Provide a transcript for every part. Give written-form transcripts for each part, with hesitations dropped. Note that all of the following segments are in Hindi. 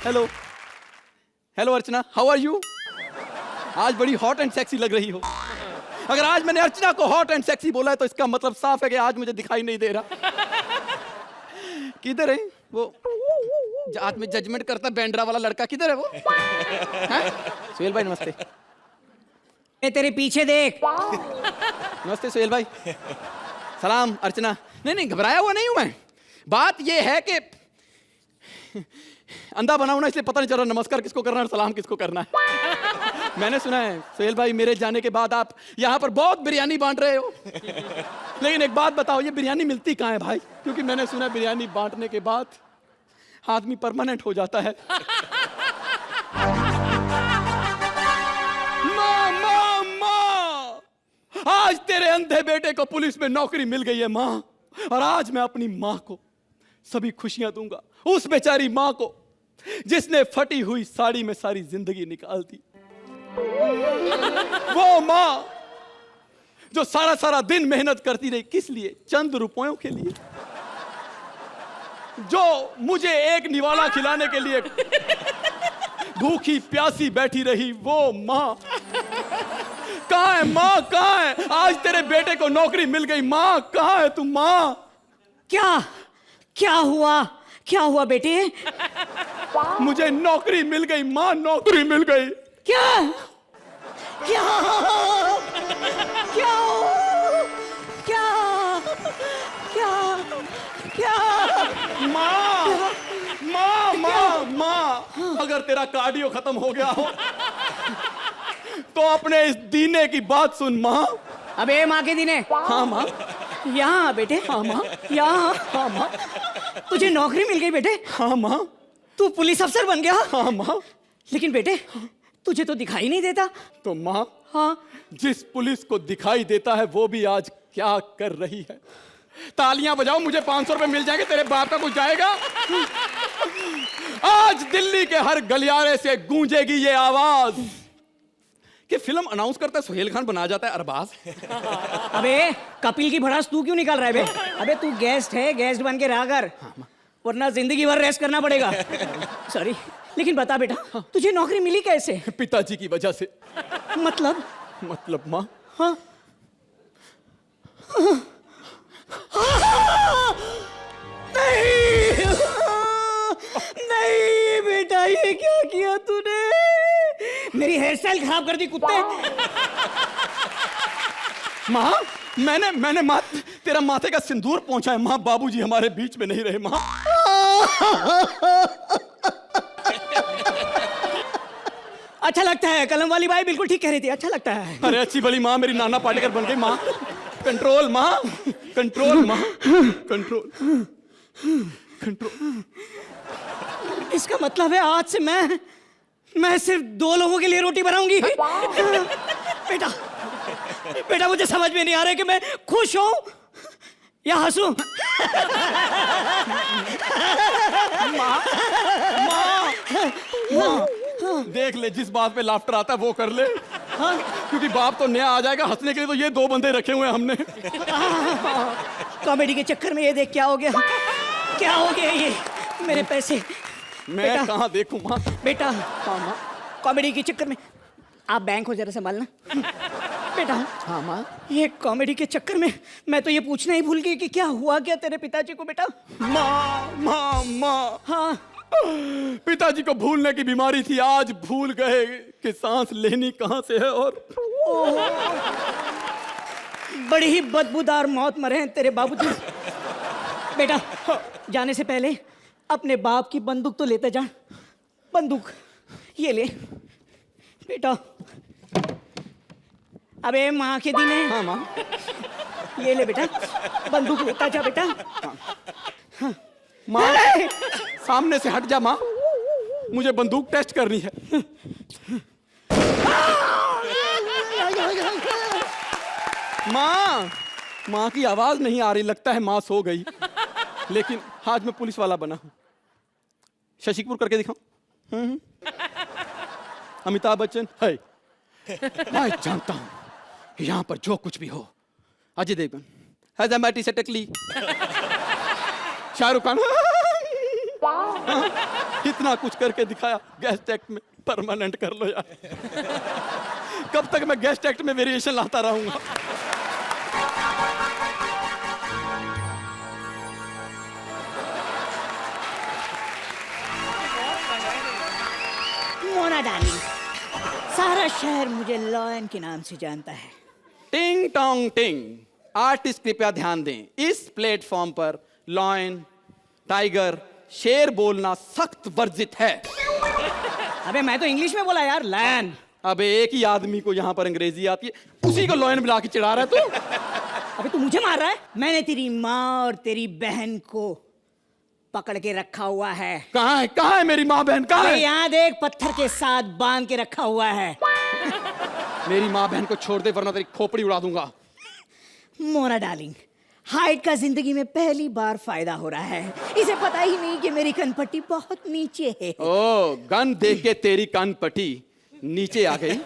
Hello hello Archana, how are you? आज बड़ी हॉट एंड सेक्सी लग रही हो। अगर आज मैंने अर्चना को हॉट एंड सेक्सी बोला है तो इसका मतलब साफ है कि आज मुझे दिखाई नहीं दे रहा। किधर है वो आज में जजमेंट करता बैंड्रा वाला लड़का? किधर है वो? सुहेल भाई नमस्ते। मैं तेरे पीछे देख। नमस्ते सुहेल भाई। सलाम अर्चना। नहीं नहीं घबराया हुआ नहीं हूं मैं। बात ये है कि अंधा बना हूं ना, इसलिए पता नहीं चल रहा नमस्कार किसको करना है और सलाम किसको करना है। मैंने सुना है सुहेल भाई मेरे जाने के बाद आप यहाँ पर बहुत बिरयानी बांट रहे हो। लेकिन एक बात बताओ, ये बिरयानी मिलती कहाँ है भाई? क्योंकि मैंने सुना है बिरयानी बांटने के बाद आदमी परमानेंट हो जाता है। माँ माँ माँ, आज तेरे अंधे बेटे को पुलिस में नौकरी मिल गई है माँ, और आज मैं अपनी माँ को सभी खुशियां दूंगा। उस बेचारी माँ को जिसने फटी हुई साड़ी में सारी जिंदगी निकाल दी। वो माँ जो सारा सारा दिन मेहनत करती रही, किस लिए? चंद रुपयों के लिए। जो मुझे एक निवाला खिलाने के लिए भूखी प्यासी बैठी रही, वो माँ कहाँ है? माँ कहाँ है? आज तेरे बेटे को नौकरी मिल गई, माँ कहाँ है तुम? माँ क्या क्या हुआ? क्या हुआ बेटे? मुझे नौकरी मिल गई माँ, नौकरी मिल गई। क्या क्या क्या क्या क्या क्या? माँ माँ माँ माँ, अगर तेरा कार्डियो खत्म हो गया हो तो अपने इस दीने की बात सुन माँ। अबे माँ के दीने। हाँ माँ। यहाँ बेटे। हाँ माँ। यहाँ। हाँ माँ। तुझे नौकरी मिल गई बेटे। हाँ माँ। तू पुलिस अफसर बन गया। हाँ माँ। लेकिन बेटे तुझे तो दिखाई नहीं देता। तो माँ, हाँ, जिस पुलिस को दिखाई देता है वो भी आज क्या कर रही है? तालियां बजाओ, मुझे 500 रुपए मिल जाएंगे, तेरे बाप का कुछ जाएगा? आज दिल्ली के हर गलियारे से गूंजेगी ये आवाज कि फिल्म अनाउंस करता है सोहेल खान बना जाता है अरबाज। अबे कपिल की भड़ास तू क्यों निकाल रहा है बे? अबे तू गेस्ट है, गेस्ट बन के रहा कर, वरना जिंदगी भर रेस्ट करना पड़ेगा। सॉरी, लेकिन बता बेटा तुझे नौकरी मिली कैसे? पिताजी की वजह से। मतलब माँ, हाँ? नहीं नहीं बेटा, ये क्या किया तूने? मेरी हेयर स्टाइल खराब कर दी कुत्ते। माँ मैंने माँ तेरा माथे का सिंदूर पहुंचा है माँ। बाबूजी हमारे बीच में नहीं रहे माँ। अच्छा लगता है, कलम वाली बाई बिल्कुल ठीक कह रही थी, अच्छा लगता है। अरे अच्छी भली माँ मेरी नाना पाटेकर बन गई माँ। कंट्रोल माँ, कंट्रोल माँ, कंट्रोल कंट्रोल। इसका मतलब है आज से मैं सिर्फ 2 लोगों के लिए रोटी बनाऊंगी। बेटा बेटा मुझे समझ में नहीं आ रहा है कि मैं खुश हूं या हंसूं। माँ देख ले, जिस बात पे लाफ्टर आता है वो कर ले। हाँ, क्योंकि बाप तो नया आ जाएगा, हंसने के लिए तो ये 2 बंदे रखे हुए हैं हमने। कॉमेडी के चक्कर में ये देख क्या हो गया, क्या हो गया ये मेरे पैसे। मैं कहाँ देखूं माँ? बेटा हाँ माँ। कॉमेडी के चक्कर में आप बैंक हो जरा संभालना। बेटा हाँ माँ। ये कॉमेडी के चक्कर में मैं तो ये पूछना ही भूल गई कि क्या हुआ क्या तेरे पिताजी को बेटा। माँ हाँ, पिताजी को भूलने की बीमारी थी, आज भूल गए कि सांस लेनी कहाँ से है। और बड़ी ही बदबूदार मौत मरे हैं तेरे बाबूजी। बेटा जाने से पहले अपने बाप की बंदूक तो लेते जा। बंदूक ये ले बेटा। अबे माँ के दीने। हाँ माँ। ये ले बेटा, बंदूक लेता जा बेटा। हाँ। माँ सामने से हट जा माँ, मुझे बंदूक टेस्ट करनी है। माँ की आवाज नहीं आ रही, लगता है माँ सो गई। लेकिन आज मैं पुलिस वाला बना हूं। शशिकपुर करके दिखाऊं? अमिताभ बच्चन है। मैं जानता हूं यहां पर जो कुछ भी हो, अजय देवगन, हैदराबादी से टकली, शाहरुख खान, इतना कुछ करके दिखाया, गेस्ट एक्ट में परमानेंट कर लो यार। कब तक मैं गेस्ट एक्ट में वेरिएशन लाता रहूंगा? मोना डार्लिंग, सारा शहर मुझे लॉयन के नाम से जानता है। टिंग टोंग टिंग। आर्टिस्ट कृपया ध्यान दें, इस प्लेटफॉर्म पर लॉयन, टाइगर, शेर बोलना सख्त वर्जित है। अबे मैं तो इंग्लिश में बोला यार, लॉयन। अबे एक ही आदमी को यहाँ पर अंग्रेजी आती है, उसी को लॉयन बुला के चिढ़ा रहा है तू। अबे तू मुझे मार रहा है? मैंने तेरी माँ और तेरी बहन को पकड़ के रखा हुआ है। कहाँ है, कहाँ है मेरी माँ बहन, कहाँ है? यहाँ देख, पत्थर के साथ बांध के रखा हुआ है। मेरी माँ बहन को छोड़ दे वरना तेरी खोपड़ी उड़ा दूंगा। मोना डार्लिंग, हाइट का जिंदगी में पहली बार फायदा हो रहा है। इसे पता ही नहीं कि मेरी कनपट्टी बहुत नीचे है। ओ, गन देख के तेरी कनपट्टी नीचे आ गई।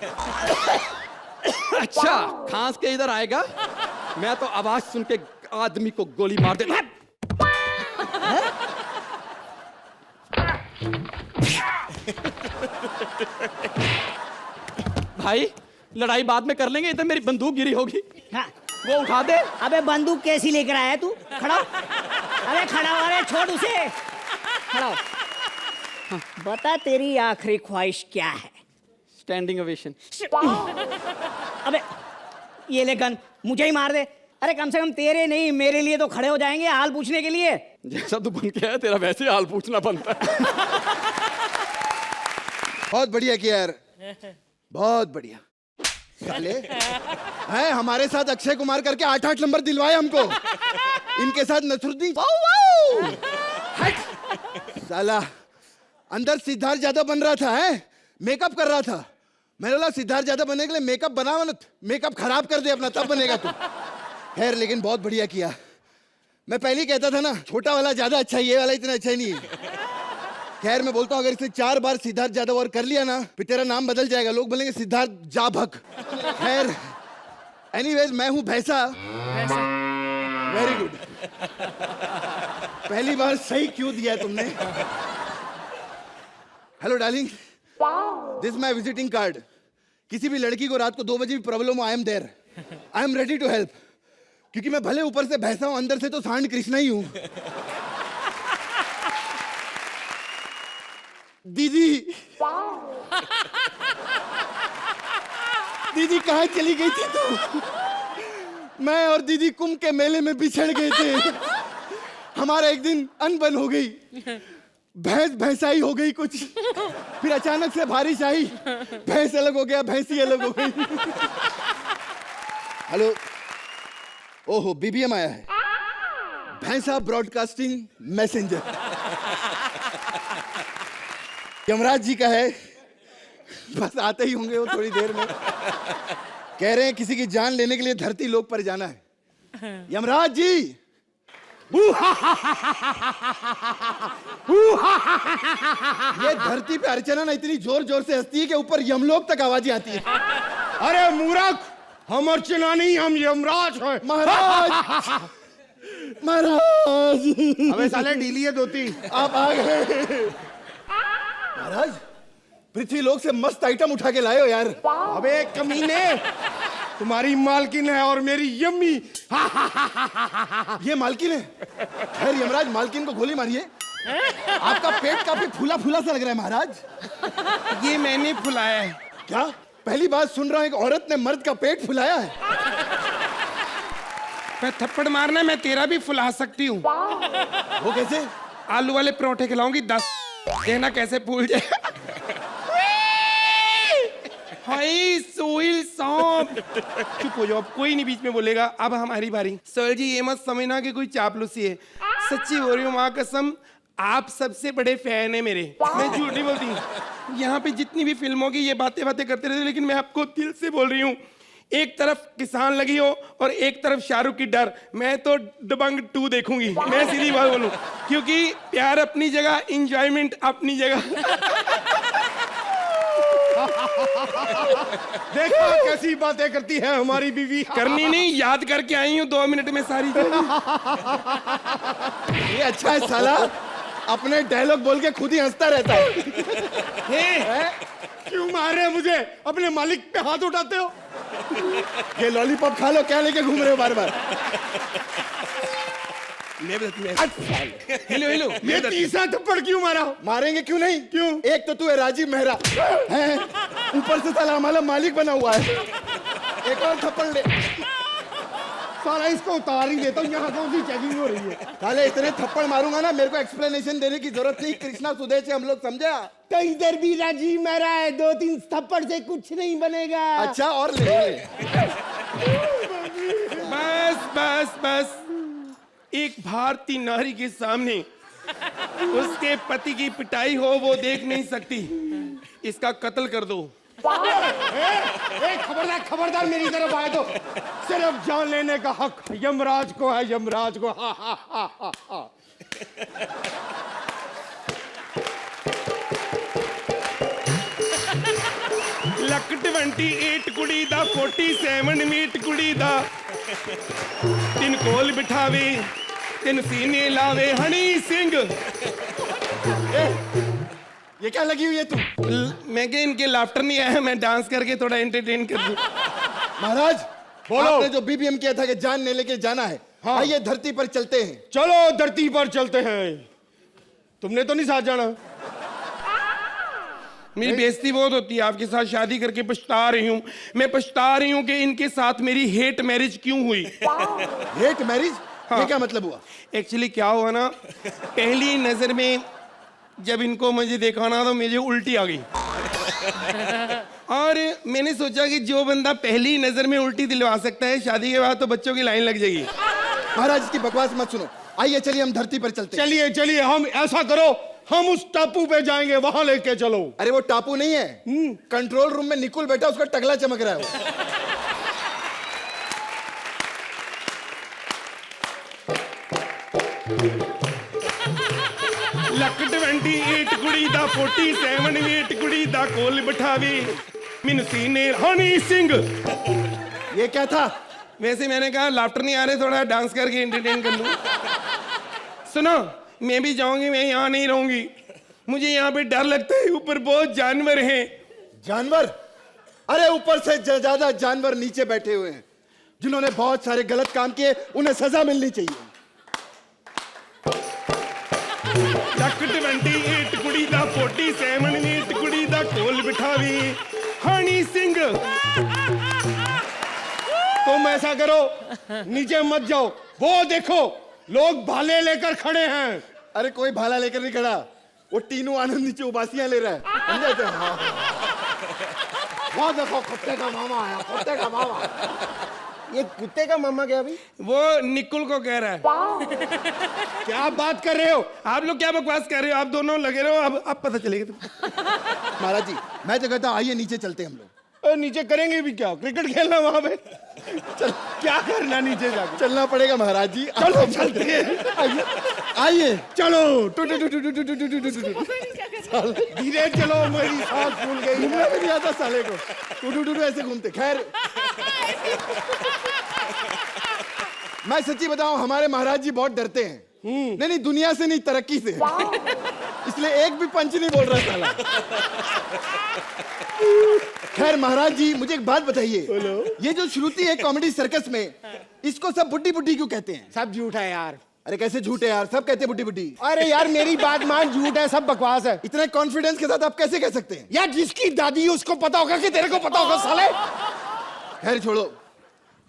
अच्छा, खांस के इधर आएगा, मैं तो आवाज सुन के आदमी को गोली मार दे। भाई लड़ाई बाद में कर लेंगे, इधर मेरी बंदूक गिरी होगी। हाँ। वो उठा दे। अबे बंदूक कैसी लेकर आया तू? खड़ा हो। अबे खड़ा हो, अरे छोड़ उसे। खड़ा हो। हाँ, बता तेरी आखिरी ख्वाहिश क्या है? Standing ovation. अबे ये ले गन, मुझे ही मार दे। अरे कम से कम तेरे नहीं, मेरे लिए तो खड़े हो जाएंगे हाल पूछने के लिए। जैसा तू बन के आया, तेरा वैसे ही हाल पूछना बनता है। बहुत बढ़िया किया यार, बहुत बढ़िया। साले है हमारे साथ अक्षय कुमार करके 8-8 नंबर दिलवाए हमको। इनके साथ नसरुद्दीन। हट। साला अंदर सिद्धार्थ यादव बन रहा था, है मेकअप कर रहा था। मैंने बोला सिद्धार्थ यादव बनने के लिए मेकअप बनाओ ना, मेकअप खराब कर दे अपना, तब बनेगा तू। खैर लेकिन बहुत बढ़िया किया। मैं पहले ही कहता था ना, छोटा वाला ज्यादा अच्छा है, ये वाला इतना अच्छा नहीं है। खैर मैं बोलता हूँ, अगर इसे 4 बार सिद्धार्थ यादव और कर लिया ना, फिर तेरा नाम बदल जाएगा, लोग बोलेंगे सिद्धार्थ जाभक। खैर एनीवेज, मैं हूँ भैंसा। Very good. पहली बार सही क्यों दिया है तुमने। Hello darling, this my visiting card. किसी भी लड़की को रात को 2 बजे भी प्रॉब्लम हो, I am there, I am ready to help. क्योंकि मैं भले ऊपर से भैंसा हूं, अंदर से तो सांड कृष्णा ही हूं। दीदी, दीदी कहाँ चली गई थी तू? मैं और दीदी कुंभ के मेले में बिछड़ गए थे। हमारा एक दिन अनबन हो गई, भैंस भैंसाई हो गई कुछ। फिर अचानक से बारिश आई, भैंस अलग हो गया, भैंसी अलग हो गई। हेलो, ओहो बीबीएम आया है, भैंसा ब्रॉडकास्टिंग मैसेंजर। यमराज जी का है, बस आते ही होंगे वो थोड़ी देर में। कह रहे हैं किसी की जान लेने के लिए धरती लोक पर जाना है। यमराज जी। ये धरती पे अर्चना ना इतनी जोर जोर से हंसती है कि ऊपर यमलोक तक आवाजें आती है। अरे मूर्ख, हम अर्चना नहीं, हम यमराज हैं। महाराज, महाराज। अबे साले ढीली है धोती। आप आ गए। महाराज, पृथ्वी लोक से मस्त आइटम उठा के लाए हो यार। अबे कमीने, तुम्हारी मालकिन है और मेरी यम्मी। ये मालकिन है? खैर यमराज, मालकिन को गोली मारिए। आपका पेट काफी फूला फूला सा लग रहा है महाराज। ये मैंने फुलाया है। क्या? पहली बार सुन रहा हूं एक औरत ने मर्द का पेट फुलाया है। मैं थप्पड़ मारना, मैं तेरा भी फुला सकती हूँ। वो कैसे? आलू वाले परोठे खिलाऊंगी 10, कहना कैसे फूल जाए। हाय सोहिल सांप। चुप हो जाओ, अब कोई नहीं बीच में बोलेगा। अब हमारी बारी। सर जी ये मत समझना कि कोई चापलूसी है, सच्ची बोल रही हूँ, माँ कसम आप सबसे बड़े फैन है मेरे। मैं झूठ नहीं बोलती। यहाँ पे जितनी भी फिल्मों की ये बातें करते रहते, लेकिन मैं आपको दिल से बोल रही हूँ, एक तरफ किसान लगी हो और एक तरफ शाहरुख की डर, मैं तो दबंग 2 देखूंगी। मैं सीधी बात बोलूं, क्योंकि प्यार अपनी जगह, इंजॉयमेंट अपनी जगह। देखा कैसी बातें करती है हमारी बीवी। करनी नहीं, याद करके आई हूँ 2 मिनट में सारी। ये अच्छा है साला, अपने डायलॉग बोल के खुद ही हंसता रहता है। क्यों मार रहे हो मुझे? अपने मालिक पे हाथ उठाते हो? ये लॉलीपॉप खा लो, क्या लेके घूम रहे हो बार बार? हेलो हेलो, ये तीसरा थप्पड़ क्यों मारा? मारेंगे क्यों नहीं? क्यों? एक तो तू है राजीव मेहरा, हैं? ऊपर से साला हमारा मालिक बना हुआ है। एक और थप्पड़ ले। साला इसको उतार ही देता हूँ, यहाँ कौन सी चेकिंग हो रही है? साले इतने थप्पड़ मारूंगा ना, मेरे को एक्सप्लेनेशन देने की जरूरत नहीं। कृष्णा सुधे से हम लोग समझा। तो इधर भी राजीव मेरा है, 2-3 थप्पड़ से कुछ नहीं बनेगा। अच्छा और ले। बस बस बस, एक भारतीय नारी के सामने उसके पति की पिटाई हो वो देख नहीं सकती। इसका कत्ल कर दो। खबरदार खबरदार, मेरी तरफ आए तो सिर्फ जान लेने का हक यमराज को है, यमराज को। हा हा हा हा हा। ਲੱਕ 28 ਕੁੜੀ ਦਾ 47 ਮੀਟ ਕੁੜੀ ਦਾ ਤਿੰਨ ਕੋਲ ਬਿਠਾਵੇ ਤਿੰਨ ਸੀਨੇ ਲਾਵੇ ਹਣੀ ਸਿੰਘ। ये क्या लगी हुई है तू? मैं क्या इनके लाफ्टर नहीं आया, मैं डांस करके थोड़ा एंटरटेन कर दूं। महाराज बोलो। आपने जो बीबीएम किया था कि जान ले लेके जाना है, हाँ। आइए धरती पर चलते हैं। चलो धरती पर चलते हैं। तुमने तो नहीं साथ जाना? मेरी बेइज्जती बहुत होती है, आपके साथ शादी करके पछता रही हूँ। मैं पछता रही हूँ कि इनके साथ मेरी हेट मैरिज क्यों हुई। Hate marriage? ये क्या मतलब हुआ? एक्चुअली क्या हुआ ना, पहली नजर में जब इनको मुझे देखा ना तो मुझे उल्टी आ गई। और मैंने सोचा कि जो बंदा पहली नजर में उल्टी दिलवा सकता है, शादी के बाद तो बच्चों की लाइन लग जाएगी। महाराज इसकी बकवास मत सुनो, आइए चलिए हम धरती पर चलते हैं। चलिए चलिए, हम ऐसा करो, हम उस टापू पे जाएंगे, वहां लेके चलो। अरे वो टापू नहीं है, कंट्रोल रूम में निकुल बैठा, उसका टगला चमक रहा है वो। ਲੱਕ 28 ਕੁੜੀ ਦਾ 47 ਮੀਟ ਕੁੜੀ ਦਾ ਕੋਲ ਬਿਠਾਵੇ ਮੈਨੂੰ ਸੀਨੇ ਹਨੀ ਸਿੰਘ। ये क्या था? वैसे मैंने कहा लाफ्टर नहीं आ रहे, थोड़ा डांस करके एंटरटेन कर लूं। सुनो, मैं भी जाऊंगी, मैं यहाँ नहीं रहूंगी, मुझे यहाँ पे डर लगता है, ऊपर बहुत जानवर हैं। जानवर? अरे ऊपर से ज्यादा जानवर नीचे बैठे हुए हैं, जिन्होंने बहुत सारे गलत काम किए, उन्हें सजा मिलनी चाहिए। ਲੱਕ 28 ਕੁੜੀ ਦਾ 47 ਮੀਟ ਕੁੜੀ ਦਾ ਕੋਲ ਬਿਠਾਵੇ ਹਨੀ ਸਿੰਘ। तुम ऐसा करो, नीचे मत जाओ, वो देखो लोग भाले लेकर खड़े हैं। अरे कोई भाला लेकर नहीं खड़ा, वो तीनों आनंद नीचे उबासियां ले रहा है, समझे? तो हाँ। वो देखो कुत्ते का मामा आया, कुत्ते का मामा। ये कुत्ते का मामा क्या भाई? वो निकुल को कह रहा है। क्या बात कर रहे हो? आप लोग क्या बकवास कर रहे हो? आप दोनों लगे रहो, अब पता चलेगा तुमको। महाराज जी मैं तो कहता हूँ आइए नीचे चलते हैं हम लोग। नीचे करेंगे भी क्या? क्रिकेट खेलना वहां पे? चल, क्या करना नीचे जाके? चलना पड़ेगा महाराज जी। चलो चलते हैं। आइए आइए। चलो टू टू टू टू टू टू टू टू टू टू। धीरे चलो, मेरी सांस फूल गई। घूमना भी नहीं आता साले को, टू टू टू ऐसे घूमते। खैर मैं सच्ची बताऊं, हमारे महाराज जी बहुत डरते हैं। नहीं नहीं, दुनिया से नहीं, तरक्की से। इसलिए एक भी पंच नहीं बोल रहा साला। खैर महाराज जी मुझे एक बात बताइए, ये जो श्रुति है कॉमेडी सर्कस में, इसको सब बुड्ढी बुड्ढी क्यों कहते हैं? सब झूठ है यार। अरे कैसे झूठ है यार, सब कहते हैं बुड्ढी बुड्ढी। अरे यार मेरी बात मान, झूठ है, सब बकवास है। इतने कॉन्फिडेंस के साथ आप कैसे कह सकते हैं? यार जिसकी दादी है उसको पता होगा कि तेरे को पता होगा साले। खैर छोड़ो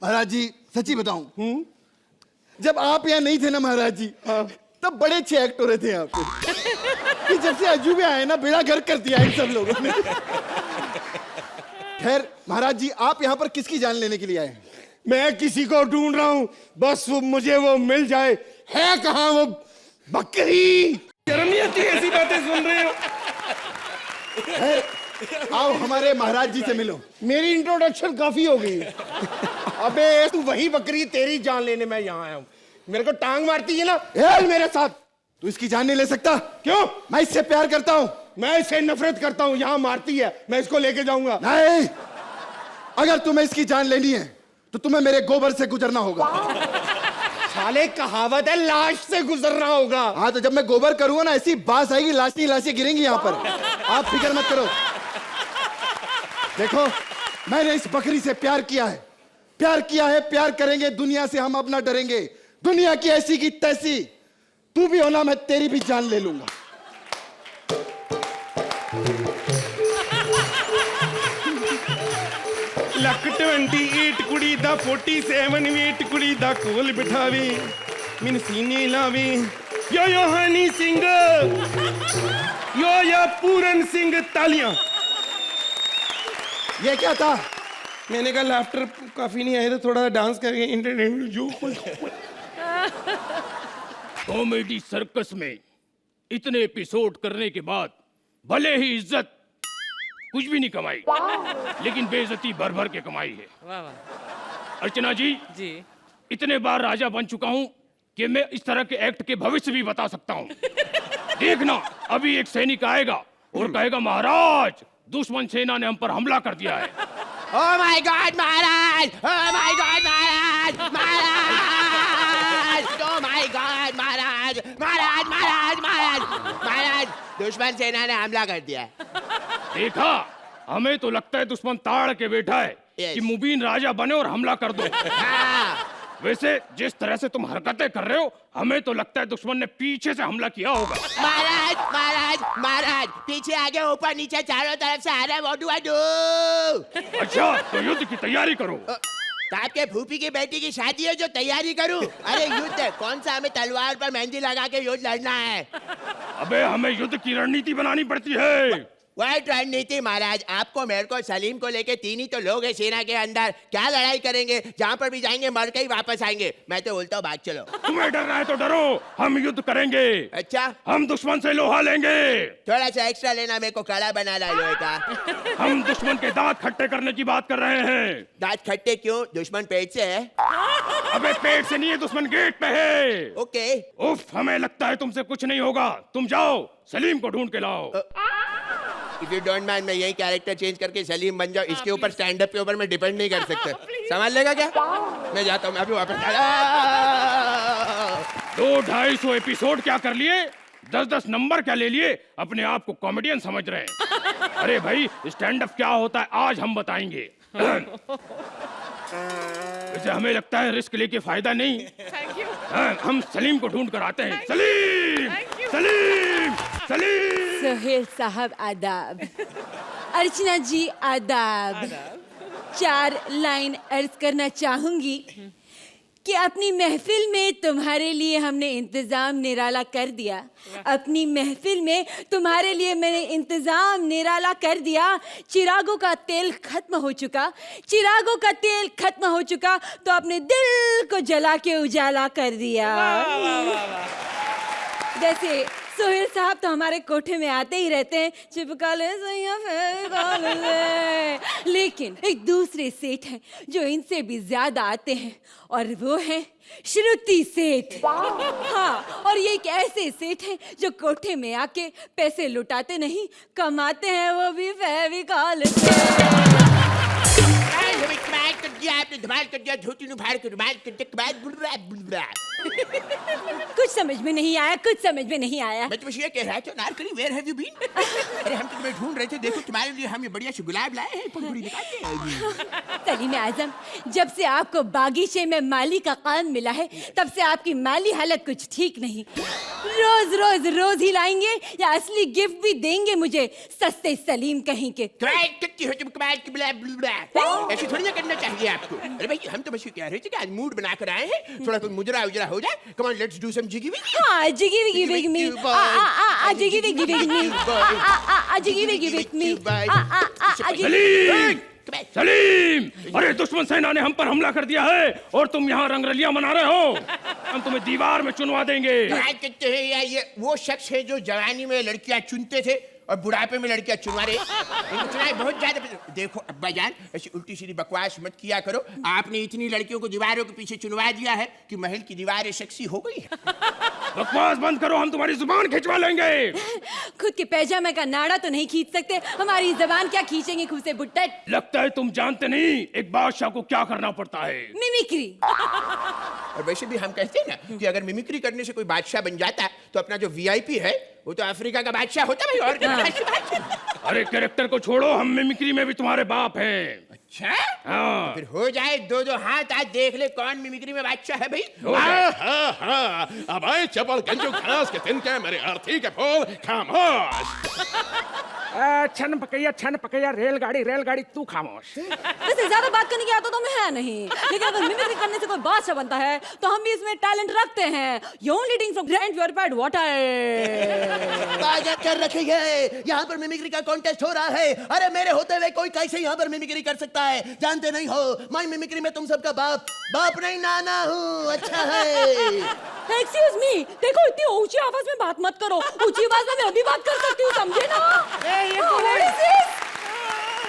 महाराज जी, सच्ची बताऊं, जब आप यहाँ नहीं थे ना महाराज जी, तब बड़े अच्छे एक्ट हो रहे थे यहाँ पे। कि जब से अजूबे आए ना, बेड़ा गर्क कर दिया इन सब लोगों ने। खैर महाराज जी, आप यहाँ पर किसकी जान लेने के लिए आए हैं? मैं किसी को ढूंढ रहा हूँ, बस मुझे वो मिल जाए। है कहाँ वो बकरी? शर्म नहीं आती ऐसी बातें सुन रहे हो? खैर आओ हमारे महाराज जी से मिलो। मेरी इंट्रोडक्शन काफी हो गई। अबे तू वही बकरी, तेरी जान लेने मैं यहाँ आया हूँ। मेरे को टांग मारती है ना, चल मेरे साथ। तू इसकी जान नहीं ले सकता। क्यों? मैं इससे प्यार करता हूँ। मैं इससे नफरत करता हूँ, यहाँ मारती है, मैं इसको लेके जाऊंगा। नहीं, अगर तुम्हें इसकी जान लेनी है तो तुम्हें मेरे गोबर से गुजरना होगा। साले कहावत है लाश से गुजरना होगा। हाँ तो जब मैं गोबर करूंगा ना ऐसी बास आएगी, लाशी लाशी गिरेंगी यहाँ पर। आप फिक्र मत करो। देखो मैंने इस बकरी से प्यार किया है, प्यार किया है, प्यार करेंगे। दुनिया से हम अब ना डरेंगे। दुनिया की ऐसी की तैसी तू भी होना, मैं तेरी भी जान ले लूंगा। ਲੱਕ 28 ਕੁੜੀ ਦਾ 47 ਵੇਟ ਕੁੜੀ ਦਾ ਕੋਲ ਬਿਠਾਵੇ ਮੈਨੂੰ ਸੀਨੇ ਲਾਵੇ ਯੋ ਯੋ ਹਨੀ ਸਿੰਘ यो या पूरन सिंह तालियां। ये क्या था? मैंने कहा लाफ्टर काफी नहीं आए तो थोड़ा डांस करके इंटरटेनमेंट जो कॉमेडी सर्कस में इतने एपिसोड करने के बाद भले ही इज्जत कुछ भी नहीं कमाई, लेकिन बेइज्जती भर भर के कमाई है। वाह वाह अर्चना जी, इतने बार राजा बन चुका हूं कि मैं इस तरह के एक्ट के भविष्य भी बता सकता हूं। देखना, अभी एक सैनिक आएगा और कहेगा महाराज दुश्मन सेना ने हम पर हमला कर दिया है। Oh my God, Maharaj! Oh my God, Maharaj! Maharaj! Oh my God, महाराज! महाराज, महाराज, महाराज! महाराज, दुश्मन सेना ने हमला कर दिया है। देखा, हमें तो लगता है दुश्मन ताड़ के बैठा है कि मुबीन राजा बने और हमला कर दो। हाँ। वैसे जिस तरह से तुम हरकतें कर रहे हो, हमें तो लगता है दुश्मन ने पीछे से हमला किया होगा। महाराज, महाराज, महाराज! पीछे आगे ऊपर नीचे चारों तरफ से आ रहा है। What do I do? अच्छा, तो युद्ध की तैयारी करो। तो आपके फूफी की बेटी की शादी है जो तैयारी करूं? अरे युद्ध है, कौन सा हमें तलवार पर मेहंदी लगा के युद्ध लड़ना है? अबे हमें युद्ध की रणनीति बनानी पड़ती है। व्हाट रणनीति महाराज? आपको, मेरे को, सलीम को लेके तीन ही तो लोग हैं सेना के अंदर। क्या लड़ाई करेंगे? जहाँ पर भी जाएंगे मर के ही वापस आएंगे। मैं तो बोलता हूँ भाग चलो। तुम्हें डरना है तो डरो, हम युद्ध करेंगे। अच्छा, हम दुश्मन से लोहा लेंगे। थोड़ा सा एक्स्ट्रा लेना, मेरे को कड़ा बना ला लोहे का। हम दुश्मन के दांत खट्टे करने की बात कर रहे हैं। दांत खट्टे क्यों? दुश्मन पेट से है। अबे पेट से नहीं है, दुश्मन गेट पे है। ओके। उफ, हमें लगता है तुमसे कुछ नहीं होगा। तुम जाओ, सलीम को ढूंढ के लाओ। इफ यू डोंट माइंड, मैं यही कैरेक्टर चेंज करके सलीम बन जाऊं। इसके ऊपर स्टैंड अप के ऊपर मैं डिपेंड नहीं कर सकता। संभाल लेगा क्या? मैं जाता हूँ, मैं अभी वापस। 200-250 एपिसोड क्या कर लिए, 10-10 नंबर क्या ले लिए, अपने आप को कॉमेडियन समझ रहे हैं। अरे भाई, स्टैंड अप क्या होता है आज हम बताएंगे। वैसे हमें लगता है रिस्क लेके फायदा नहीं। हम सलीम को ढूंढ कर आते हैं। सलीम, सलीम, सलीम। सोहेल साहब आदाब। अर्चना जी आदाब। 4 लाइन अर्ज करना चाहूंगी कि अपनी महफिल में तुम्हारे लिए हमने इंतजाम निराला कर दिया। अपनी महफिल में तुम्हारे लिए मैंने इंतजाम निराला कर दिया। चिरागों का तेल खत्म हो चुका, चिरागों का तेल खत्म हो चुका तो अपने दिल को जला के उजाला कर दिया। जैसे सोहेल साहब तो हमारे कोठे में आते ही रहते हैं, चिपका ले सैया फेविकॉल ले। लेकिन एक दूसरे सेठ हैं जो इनसे भी ज्यादा आते हैं और वो है श्रुति सेठ। हाँ, और ये एक ऐसे सेठ हैं जो कोठे में आके पैसे लुटाते नहीं, कमाते हैं वो भी फेविकॉल से। कुछ समझ में नहीं आया, कुछ समझ में नहीं आया। मैं तुम्हें ये कह रहा था, Narkali where have you been? अरे हम तो तुम्हें ढूंढ रहे थे। देखो तुम्हारे लिए हम ये बढ़िया से गुलाब लाए हैं, पंखुड़ी निकाल के। सलीम आजम, जब से आपको बागीचे में माली का काम मिला है तब से आपकी माली हालत कुछ ठीक नहीं। रोज रोज रोज ही लाएंगे या असली गिफ्ट भी देंगे मुझे, सस्ते सलीम कहीं के। ऐसे थोड़ी ना करना चाहिए आपको। अरे भाई, हम तो बस ये कह रहे थे कि आज मूड बनाकर आए हैं, थोड़ा कुछ मुजरा उजरा हो जाए। Come on, let's do some jiggy wiggy. हाँ, jiggy wiggy wig me. Jiggy wiggy wig me. Jiggy wiggy wig me. Salim, Salim, अरे दुश्मन सेना ने हम पर हमला कर दिया है और तुम यहाँ रंगरलियां मना रहे हो। हम तुम्हें दीवार में चुनवा देंगे। कहते हैं यार, ये वो शख्स है जो जवानी में लड़कियां चुनते थे और बुढ़ापे में लड़कियां चुनवा रहे। इनको चुनाई बहुत ज्यादा। देखो अब्बा जान, ऐसी उल्टी सीधी बकवास मत किया करो। आपने इतनी लड़कियों को दीवारों के पीछे चुनवा दिया है कि महल की दीवारें सेक्सी हो गई। बकवास बंद करो, हम तुम्हारी जुबान खिंचवा लेंगे। खुद के पैजामे का नाड़ा तो नहीं खींच सकते, हमारी जबान क्या खींचेंगे खुद से बुट्टट। लगता है तुम जानते नहीं एक बादशाह को क्या करना पड़ता है। मिमिक्री। और वैसे भी हम कहते हैं ना कि अगर मिमिक्री करने से कोई बादशाह बन जाता है तो अपना जो वीआईपी है वो तो अफ्रीका का बादशाह होता भाई, और क्या बादशाह। अरे कैरेक्टर को छोड़ो, हम मिमिक्री में भी तुम्हारे बाप हैं। अच्छा, हाँ। फिर हो जाए दो दो हाथ, आज देख ले कौन मिमिक्री में बादशाह है भाई। हो जाए। अब आए चपल गंजू खलास के तिनके मेरे अर्थी के फूल खामोश। छन पकैया रेलगाड़ी तू खामोश। वैसे ज्यादा बात करने की आदत तो हमें है नहीं, लेकिन अगर मिमिक्री करने से कोई बादशाह बनता है तो हम भी इसमें टैलेंट रखते हैं। You only drink from grand purified water. बाजा कर रखी है, यहाँ पर मिमिक्री का कॉन्टेस्ट हो रहा है। अरे मेरे होते हुए कोई कैसे यहाँ पर मिमिक्री कर सकता है? जानते नहीं हो, मैं मिमिक्री में तुम सबका बाप नहीं नाना हूँ। अच्छा है। एक्सक्यूज मी, देखो इतनी ऊंची आवाज में बात मत करो, ऊंची आवाज में मैं भी बात कर सकती हूँ, समझे ना? ये कौन है?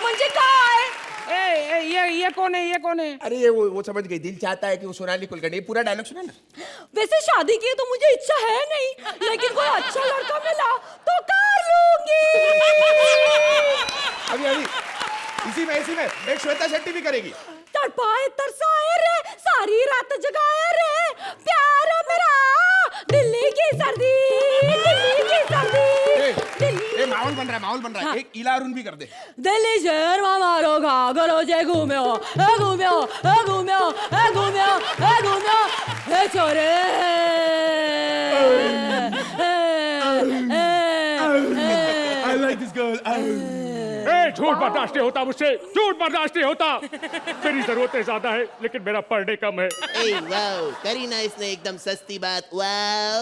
मुझे कहा है ये कौन है? अरे ये वो समझ गई, दिल चाहता है कि वो सोनाली कुलकर्णी। पूरा डायलॉग सुना ना। वैसे शादी की तो मुझे इच्छा है नहीं, लेकिन कोई अच्छा लड़का मिला तो कर लूंगी। अभी इसी में एक श्वेता शेट्टी भी करेगी। तड़पाए तरसाए रे, सारी रात जगाए रे, प्यार मेरा दिल्ली की सर्दी, ए माहौल बन रहा है। हाँ। एक इला अरुण भी कर दे। दिल्ली शहर में मारो घाघरो जे घूम्यो हे छोरे। I like this girl. झूठ बर्दाश्त नहीं होता मुझसे, झूठ बर्दाश्त नहीं होता। मेरी जरूरतें ज्यादा है लेकिन मेरा पढ़ने कम है। ए वाओ, करी ना इसने एकदम सस्ती बात। वाओ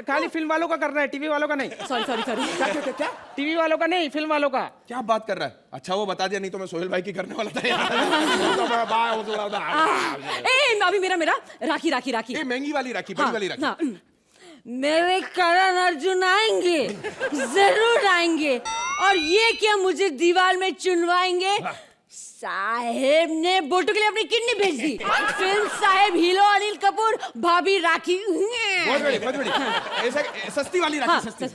खाली फिल्म वालों का करना है, टीवी वालों का नहीं। सॉरी क्या टीवी वालों का नहीं, फिल्म वालों का। क्या बात कर रहा है? अच्छा वो बता दिया, नहीं तो मैं सोहेल भाई की करने वाला था यार। ए अभी मेरा राखी ये महंगी वाली राखी, बड़ी वाली राखी। हाँ, मेरे करण अर्जुन आएंगे, जरूर आएंगे, और ये क्या मुझे दीवार में चुनवाएंगे? साहेब ने बोटू के लिए अपनी किडनी भेज दी। फिल्म साहेब हीरो अनिल कपूर, भाभी राखी। बहुत बड़ी। ऐसा सस्ती वाली राखी, हाँ, सस्ती। ए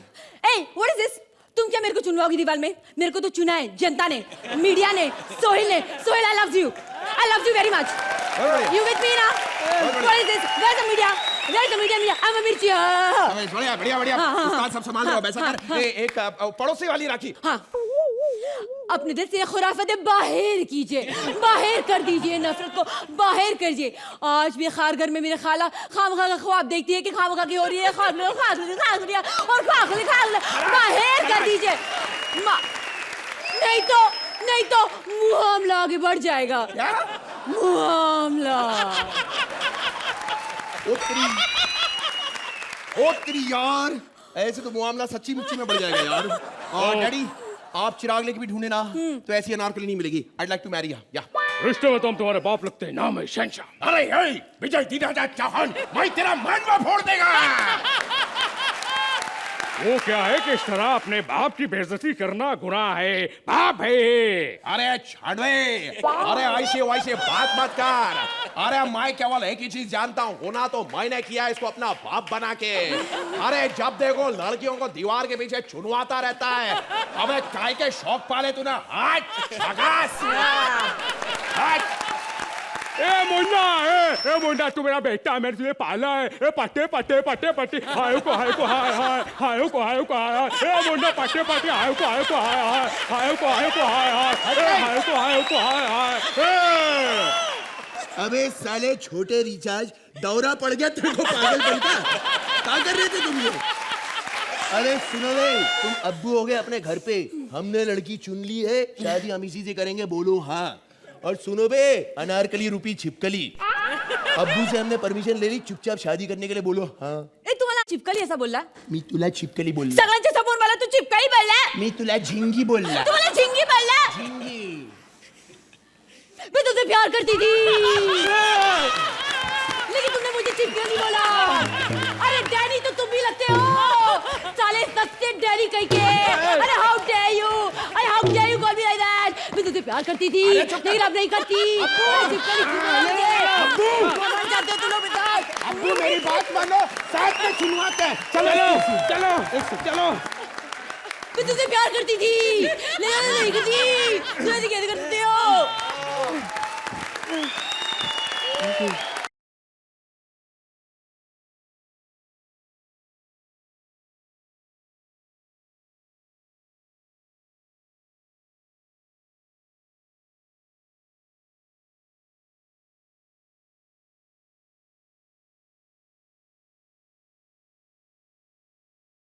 व्हाट इज दिस? तुम क्या मेरे को चुनवाओगी दीवार में? मेरे को तो चुना है जनता ने, मीडिया ने, Sohail I love you very much. You with me ना? What is this? Where the media? I am Mirchi. बढ़िया। उस्ताद सब संभाल रहे हो, वैसा कर। एक पड़ोसी वाली राखी। हाँ, अपने दिल से खुराफतें बाहर कीजिए, बाहर कर दीजिए, नफरत को बाहर करिए। आज भी खार घर में मेरे खाला खामखा का ख्वाब देखती है कि खामखा की हो रही है, खाखली बाहर कर दीजिए। नहीं तो मुआमला आगे बढ़ जाएगा। मुआमला। ओ तेरी यार, ऐसे तो मुआमला सच्ची मुच्ची में बढ़ जाएगा यार। और डैडी, आप चिराग लेके भी ढूंढे ना तो ऐसी अनारकली नहीं मिलेगी। I'd like to marry her. या रिश्ते में तो हम तुम्हारे बाप लगते हैं, नाम है शहंशाह। अरे विजय दीदा चौहान, मैं तेरा मन में फोड़ देगा। वो क्या है कि इस तरह अपने बाप की बेइज्जती करना गुनाह है, पाप है। अरे छाड़वे, अरे ऐसे वैसे बात मत कर। अरे मैं केवल एक ही चीज जानता हूँ, होना तो मैंने किया इसको अपना बाप बना के। अरे जब देखो लड़कियों को दीवार के पीछे चुनवाता रहता है। अबे काय के शौक पाले तूने? ए मुंडा तू मेरा बेटा है, मैंने तुझे पाला है। ए पट्टे हाय को हाय ए मुंडा पट्टे हाय अबे साले छोटे रिचार्ज, दौरा पड़ गया तेरे को पागल बनता। क्या कर रहे थे तुम लोग? अरे सुनो बे, तुम अब्बू हो गए अपने घर पे, हमने लड़की चुन ली है, शादी हम इसी से करेंगे, बोलो हाँ। और सुनो बे, अनारकली रूपी छिपकली, अब्बू से हमने परमिशन ले ली, चुपचाप शादी करने के लिए, बोलो हाँ। ए तुम्हाला चिपकली ऐसा बोलला? मी तुला छिपकली बोलला। सगळ्यांच्या समोर मला तू चिपकली बोलला? मी तुला झिंगी बोलला। तुम्हाला झिंगी बोलला? झिंगी। मैं तुझसे प्यार करती थी, लेकिन तुमने मुझे चिपकली बोला। अरे डैडी तो तुम भी लगते हो, साले सस्ते डैडी कह के। अरे how dare you call me like that. मैं तुझसे प्यार करती थी, लेकिन अब नहीं करती। चिपकली क्यों बोलोगे? कौन चाहते हो तुम लोग? अब्बू मेरी बात मानो, साथ में चुनवाते हैं। चलो चलो चलो। मैं तुझसे प्यार करती थी, लेकिन नहीं करती। तुझे कैसे करते हो?